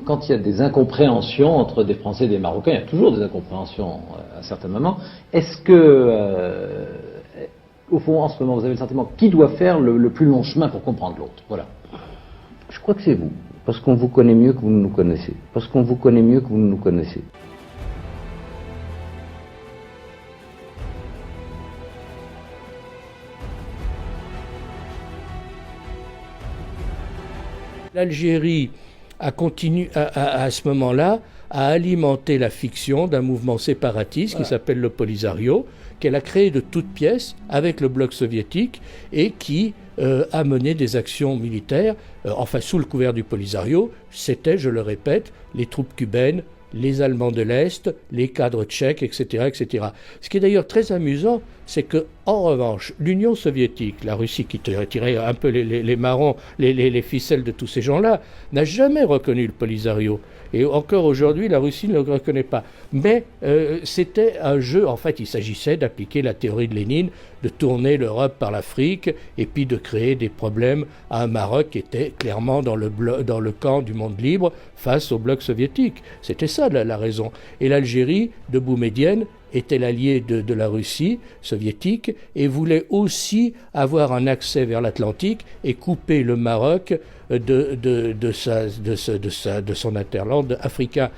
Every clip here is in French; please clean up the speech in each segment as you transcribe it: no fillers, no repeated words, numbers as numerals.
Quand il y a des incompréhensions entre des Français et des Marocains, il y a toujours des incompréhensions à certains moments, est-ce que, au fond, en ce moment, vous avez le sentiment qui doit faire le plus long chemin pour comprendre l'autre? Voilà. Je crois que c'est vous, parce qu'on vous connaît mieux que vous ne nous connaissez. Parce qu'on vous connaît mieux que vous ne nous connaissez. L'Algérie a continué à ce moment-là à alimenter la fiction d'un mouvement séparatiste qui s'appelle le Polisario, qu'elle a créé de toutes pièces avec le bloc soviétique et qui a mené des actions militaires, enfin sous le couvert du Polisario. C'était, je le répète, les troupes cubaines, les Allemands de l'Est, les cadres tchèques, etc., etc. Ce qui est d'ailleurs très amusant, c'est que, en revanche, l'Union soviétique, la Russie qui tirait un peu les marrons, les ficelles de tous ces gens-là, n'a jamais reconnu le Polisario. Et encore aujourd'hui, la Russie ne le reconnaît pas. Mais c'était un jeu, en fait, il s'agissait d'appliquer la théorie de Lénine, de tourner l'Europe par l'Afrique, et puis de créer des problèmes à un Maroc qui était clairement dans le camp du monde libre face au bloc soviétique. C'était ça la raison. Et l'Algérie de Boumedienne était l'allié de la Russie soviétique et voulait aussi avoir un accès vers l'Atlantique et couper le Maroc de son hinterland africain.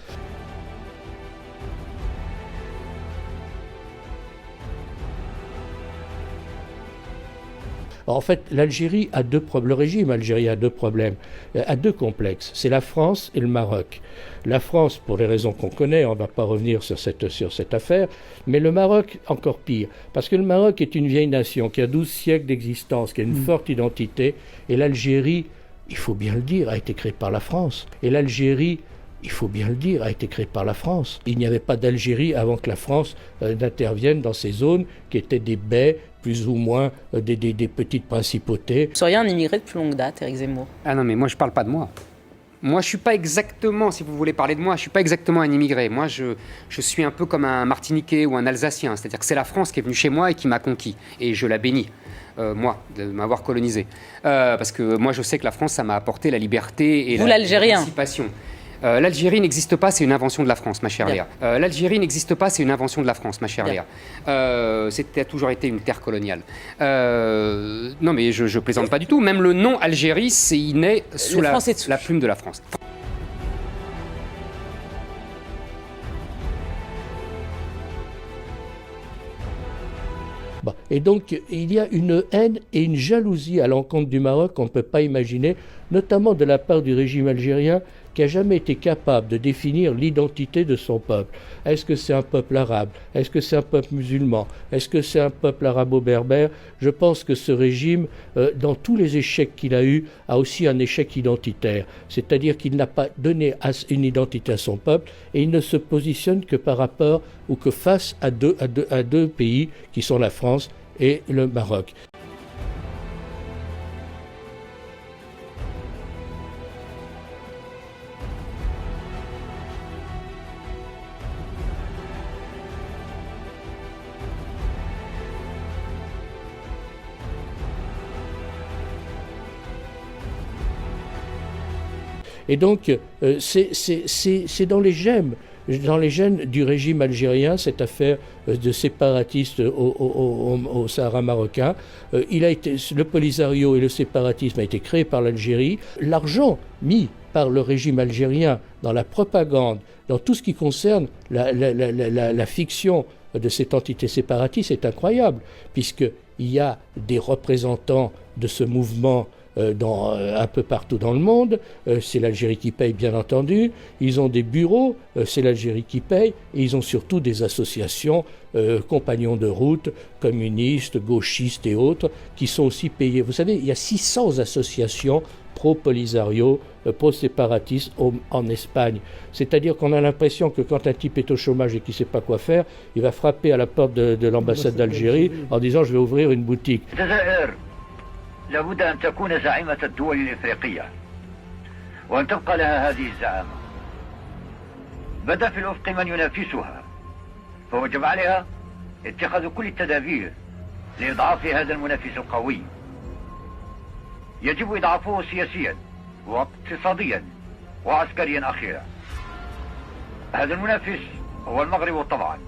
En fait, l'Algérie a le régime algérien a deux problèmes, a deux complexes. C'est la France et le Maroc. La France, pour les raisons qu'on connaît, on ne va pas revenir sur cette affaire, mais le Maroc, encore pire. Parce que le Maroc est une vieille nation qui a 12 siècles d'existence, qui a une forte identité, et l'Algérie, il faut bien le dire, a été créée par la France. Et l'Algérie, il faut bien le dire, a été créée par la France. Il n'y avait pas d'Algérie avant que la France n'intervienne dans ces zones qui étaient des baies, plus ou moins des petites principautés. Vous seriez un immigré de plus longue date, Éric Zemmour? Ah non, mais moi je parle pas de moi. Moi je suis pas exactement, si vous voulez parler de moi, je suis pas exactement un immigré. Moi je suis un peu comme un Martiniquais ou un Alsacien. C'est-à-dire que c'est la France qui est venue chez moi et qui m'a conquis. Et je la bénis. Moi, de m'avoir colonisé. Parce que moi je sais que la France, ça m'a apporté la liberté et l'émancipation. L'Algérie n'existe pas, c'est une invention de la France, ma chère Léa. L'Algérie n'existe pas, c'est une invention de la France, ma chère Léa. C'était toujours été une terre coloniale. Non, mais je plaisante pas du tout. Même le nom Algérie, il naît sous la plume de la France. Et donc, il y a une haine et une jalousie à l'encontre du Maroc qu'on ne peut pas imaginer, notamment de la part du régime algérien qui n'a jamais été capable de définir l'identité de son peuple. Est-ce que c'est un peuple arabe? Est-ce que c'est un peuple musulman? Est-ce que c'est un peuple arabo-berbère? Je pense que ce régime, dans tous les échecs qu'il a eus, a aussi un échec identitaire. C'est-à-dire qu'il n'a pas donné une identité à son peuple et il ne se positionne que par rapport ou que face à deux pays qui sont la France et le Maroc. Et donc, c'est dans les gènes du régime algérien, cette affaire de séparatistes au Sahara marocain. Le Polisario et le séparatisme a été créé par l'Algérie. L'argent mis par le régime algérien dans la propagande, dans tout ce qui concerne la fiction de cette entité séparatiste est incroyable, puisqu'il y a des représentants de ce mouvement un peu partout dans le monde. C'est l'Algérie qui paye, bien entendu. Ils ont des bureaux, c'est l'Algérie qui paye. Et ils ont surtout des associations, compagnons de route, communistes, gauchistes et autres, qui sont aussi payés. Vous savez, il y a 600 associations pro-Polisario, pro-séparatistes en Espagne. C'est-à-dire qu'on a l'impression que quand un type est au chômage et qu'il ne sait pas quoi faire, il va frapper à la porte de l'ambassade d'Algérie en disant « je vais ouvrir une boutique ». لابد أن تكون زعيمة الدول الإفريقية وأن تبقى لها هذه الزعامة. بدا في الأفق من ينافسها فوجب عليها اتخاذ كل التدابير لإضعاف هذا المنافس القوي. يجب إضعافه سياسيا واقتصاديا وعسكريا أخيرا. هذا المنافس هو المغرب طبعا.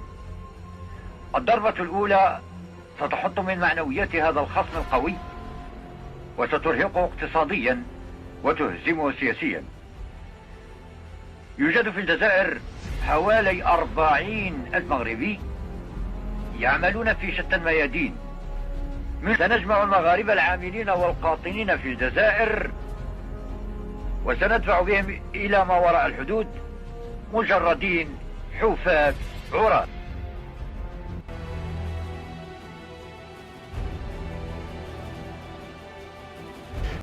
الضربة الأولى ستحط من معنويات هذا الخصم القوي وسترهقه اقتصاديا وتهزمه سياسيا. يوجد في الجزائر حوالي 40,000 مغربي يعملون في شتى الميادين. سنجمع المغاربة العاملين والقاطنين في الجزائر وسندفع بهم إلى ما وراء الحدود مجردين حفاة عراة.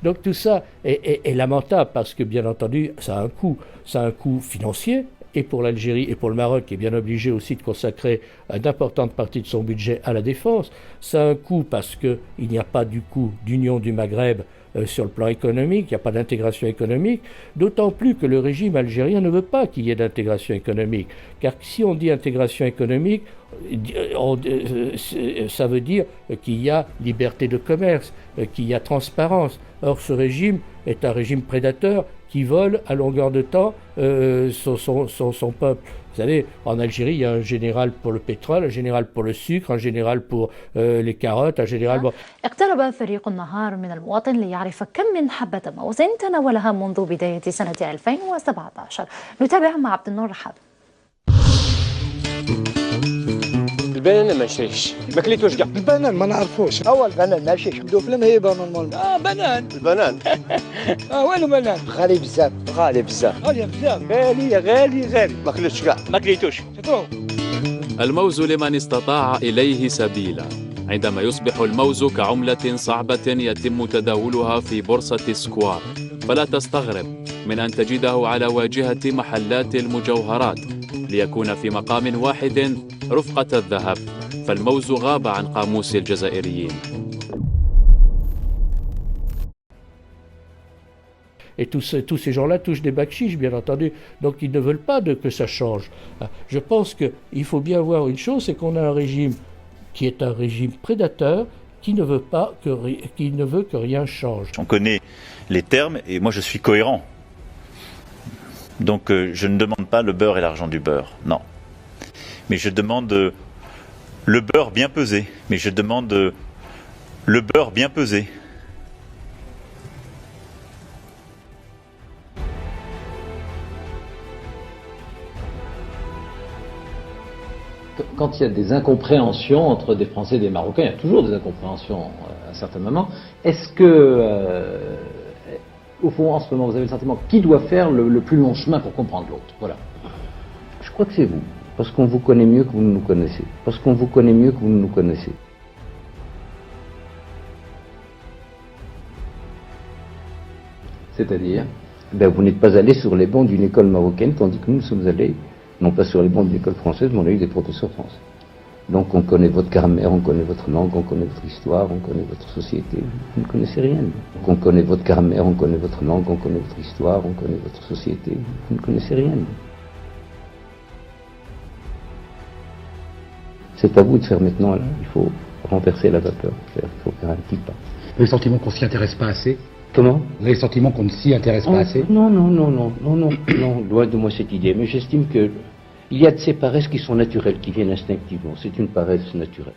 Donc tout ça est lamentable parce que bien entendu ça a un coût. Ça a un coût financier et pour l'Algérie et pour le Maroc qui est bien obligé aussi de consacrer une importante partie de son budget à la défense. Ça a un coût parce qu'il n'y a pas du coup d'union du Maghreb sur le plan économique, il n'y a pas d'intégration économique, d'autant plus que le régime algérien ne veut pas qu'il y ait d'intégration économique. Car si on dit intégration économique, ça veut dire qu'il y a liberté de commerce, qu'il y a transparence. Or ce régime est un régime prédateur qui vole à longueur de temps son peuple. Vous savez, en Algérie, il y a un général pour le pétrole, un général pour le sucre, un général pour les carottes, un général... اقترب فريق النهار من المواطن ليعرف كم من حبة موز تناولها منذ بداية سنة 2017. نتابع مع عبد النور رحاب. البنان ما نشريش، ما كليتوش كاع. البنان ما نعرفوش. اول بنان ماشي نبداو في المهيبه نورمال. بنان. البنان. وينو بنان؟ غالي بزاف. غالي بزاف. غالي بزاف. غالي غالي غالي. ما كليتوش كاع. ما كليتوش. الموز لمن استطاع إليه سبيلا. عندما يصبح الموز كعملة صعبة يتم تداولها في بورصة سكوار، فلا تستغرب من أن تجده على واجهة محلات المجوهرات ليكون في مقام واحد رفقة الذهب، فالموز غاب عن قاموس الجزائريين. Et tous ces gens-là touchent des bakchiches, bien entendu. Donc ils ne veulent pas que ça change. Je pense qu'il faut bien voir une chose, c'est qu'on a un régime qui est un régime prédateur, qui ne veut que rien change. On connaît les termes et moi je suis cohérent. Donc je ne demande pas le beurre et l'argent du beurre, non. Mais je demande le beurre bien pesé. Mais je demande le beurre bien pesé. Quand il y a des incompréhensions entre des Français et des Marocains, il y a toujours des incompréhensions à certains moments. Est-ce que, au fond, en ce moment, vous avez le sentiment qui doit faire le plus long chemin pour comprendre l'autre? Voilà. Je crois que c'est vous. Parce qu'on vous connaît mieux que vous ne nous connaissez. Parce qu'on vous connaît mieux que vous ne nous connaissez. C'est-à-dire? Ben, vous n'êtes pas allé sur les bancs d'une école marocaine, tandis que nous sommes allés, non pas sur les bancs d'une école française, mais on a eu des professeurs français. Donc on connaît votre grammaire, on connaît votre langue, on connaît votre histoire, on connaît votre société. Vous ne connaissez rien. Donc on connaît votre grammaire, on connaît votre langue, on connaît votre histoire, on connaît votre société. Vous ne connaissez rien. C'est à vous de faire maintenant, là. Il faut renverser la vapeur. Il faut faire un petit pas. Vous avez le sentiment qu'on ne s'y intéresse pas assez? Comment? Vous avez le sentiment qu'on ne s'y intéresse pas assez? Non, loin de moi cette idée. Mais j'estime que il y a de ces paresses qui sont naturelles, qui viennent instinctivement. C'est une paresse naturelle.